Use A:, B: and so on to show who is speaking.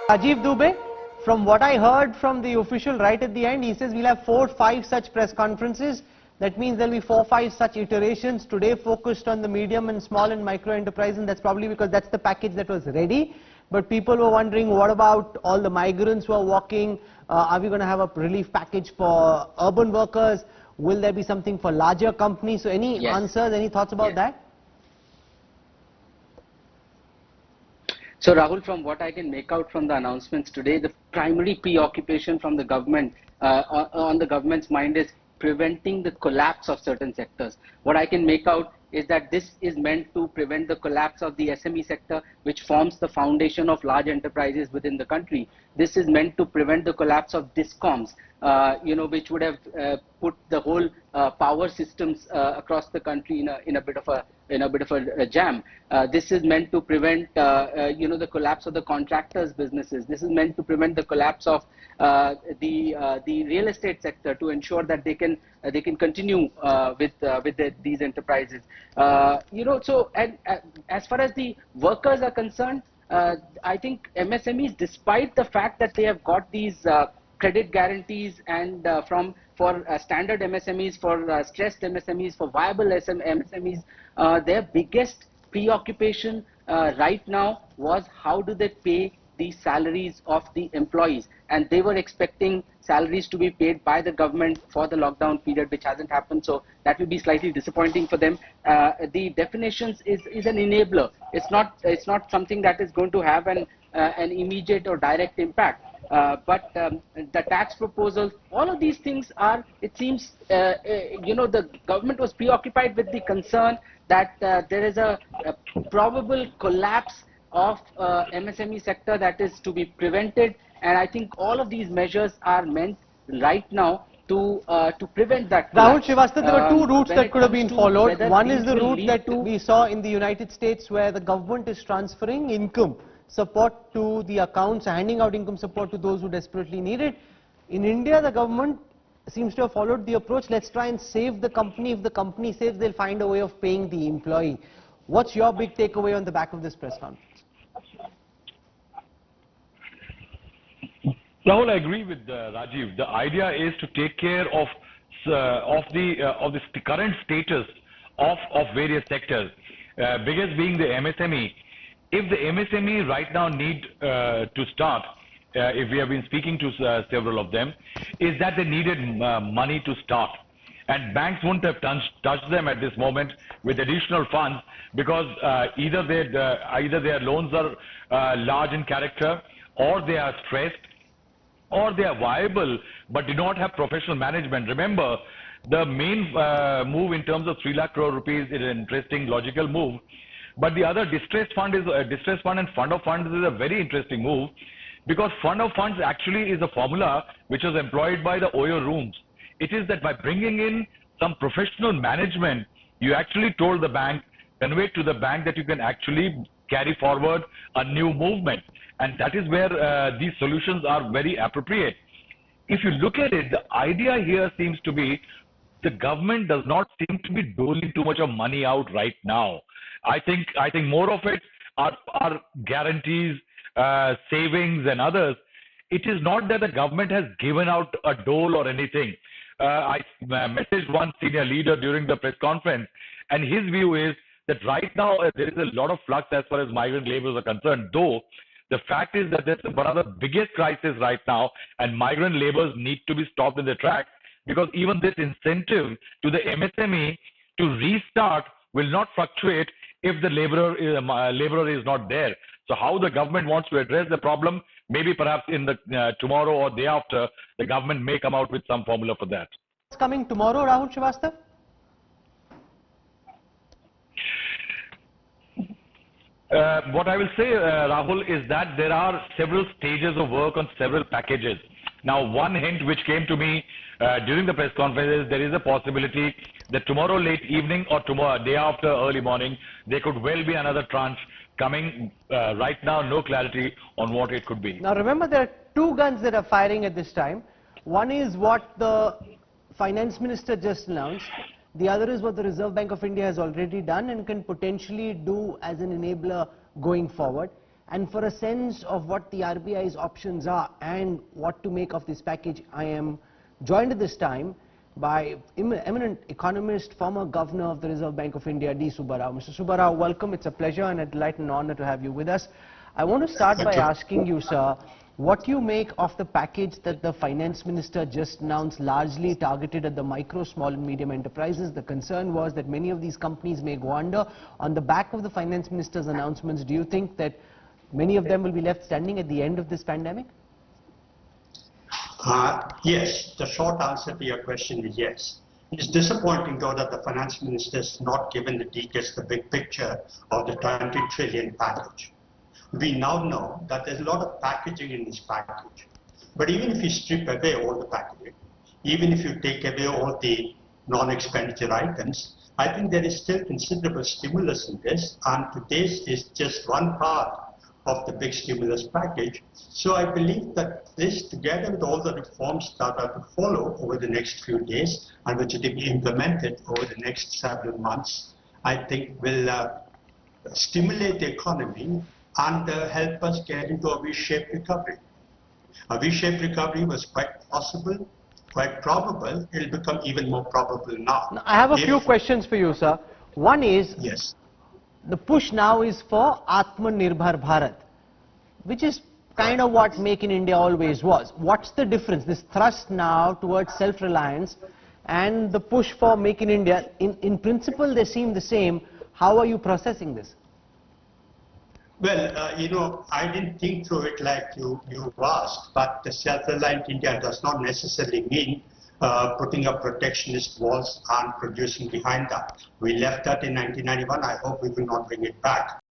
A: Rajiv Dubey, from what I heard from the official right at the end, he says we'll have 4 or 5 such press conferences. That means there'll be 4 or 5 such iterations. Today focused on the medium and small and micro enterprise, and that's probably because that's the package that was ready. But people were wondering, what about all the migrants who are walking? Are we going to have a relief package for urban workers? Will there be something for larger companies? So any answers, any thoughts about that?
B: So Rahul, from what I can make out from the announcements today, the primary preoccupation from the government, on the government's mind, is preventing the collapse of certain sectors. What I can make out is that this is meant to prevent the collapse of the SME sector, which forms the foundation of large enterprises within the country. This is meant to prevent the collapse of discoms, which would have put the whole power systems across the country in a bit of a jam. This is meant to prevent the collapse of the contractors' businesses. This is meant to prevent the collapse of the real estate sector, to ensure that they can continue with these enterprises. As far as the workers are concerned, I think MSMEs, despite the fact that they have got these credit guarantees and for standard MSMEs, for stressed MSMEs, for viable MSMEs, their biggest preoccupation right now was how do they pay the salaries of the employees, and they were expecting salaries to be paid by the government for the lockdown period, which hasn't happened. So that will be slightly disappointing for them. The definitions is an enabler. It's not something that is going to have an immediate or direct impact. But the tax proposals, all of these things are, it seems, the government was preoccupied with the concern that there is a probable collapse of MSME sector that is to be prevented, and I think all of these measures are meant right now to prevent that collapse.
A: Rahul Srivastava, there were 2 routes that could have been followed. One is the route that we saw in the United States, where the government is transferring income support to the accounts, handing out income support to those who desperately need it. In India, the government seems to have followed the approach, let's try and save the company. If the company saves, they'll find a way of paying the employee. What's your big takeaway on the back of this press conference?
C: Rahul, I agree with Rajiv. The idea is to take care of the current status of various sectors, biggest being the MSME. If the MSME right now need to start, if we have been speaking to several of them, is that they needed money to start. And banks wouldn't have touched them at this moment with additional funds, because either their loans are large in character, or they are stressed, or they are viable but do not have professional management. Remember, the main move in terms of 3 lakh crore rupees is an interesting, logical move. But the other distressed fund and fund of funds is a very interesting move, because fund of funds actually is a formula which was employed by the Oyo rooms. It is that by bringing in some professional management, you actually told the bank, conveyed to the bank, that you can actually carry forward a new movement. And that is where these solutions are very appropriate. If you look at it, the idea here seems to be the government does not seem to be doling too much of money out right now. I think more of it are guarantees, savings and others. It is not that the government has given out a dole or anything. I messaged one senior leader during the press conference, and his view is that right now there is a lot of flux as far as migrant laborers are concerned, though the fact is that that's one of the biggest crises right now, and migrant laborers need to be stopped in their tracks, because even this incentive to the MSME to restart will not fluctuate if the laborer is not there. So how the government wants to address the problem, maybe perhaps in the tomorrow or day after, the government may come out with some formula for that.
A: What's coming tomorrow, Rahul Srivastava?
C: What I will say, Rahul, is that there are several stages of work on several packages. Now, one hint which came to me during the press conference is there is a possibility that tomorrow late evening or tomorrow day after early morning, there could well be another tranche coming. Right now, no clarity on what it could be.
A: Now, remember, there are 2 guns that are firing at this time. One is what the Finance Minister just announced. The other is what the Reserve Bank of India has already done and can potentially do as an enabler going forward. And for a sense of what the RBI's options are and what to make of this package, I am joined at this time by eminent economist, former governor of the Reserve Bank of India, D. Subbarao. Mr. Subbarao, welcome. It's a pleasure and a delight and honor to have you with us. I want to start by asking you, sir, what you make of the package that the Finance Minister just announced, largely targeted at the micro, small and medium enterprises. The concern was that many of these companies may go under. On the back of the Finance Minister's announcements, do you think that many of them will be left standing at the end of this pandemic?
D: Yes, the short answer to your question is yes. It's disappointing though that the Finance Minister has not given the details, the big picture of the 20 trillion package. We now know that there's a lot of packaging in this package. But even if you strip away all the packaging, even if you take away all the non-expenditure items, I think there is still considerable stimulus in this, and today's is just one part of the big stimulus package. So I believe that this, together with all the reforms that are to follow over the next few days and which will be implemented over the next several months, I think will stimulate the economy and help us get into a V-shaped recovery. A V-shaped recovery was quite possible, quite probable. It will become even more probable now.
A: I have a few questions for you, sir. One is,
D: yes,
A: the push now is for Atmanirbhar Bharat, which is kind of what Make in India always was. What's the difference, this thrust now towards self-reliance and the push for Make in India? In principle, they seem the same. How are you processing this?
D: Well, I didn't think through it like you asked, but the self-reliant India does not necessarily mean putting up protectionist walls and producing behind that. We left that in 1991. I hope we will not bring it back.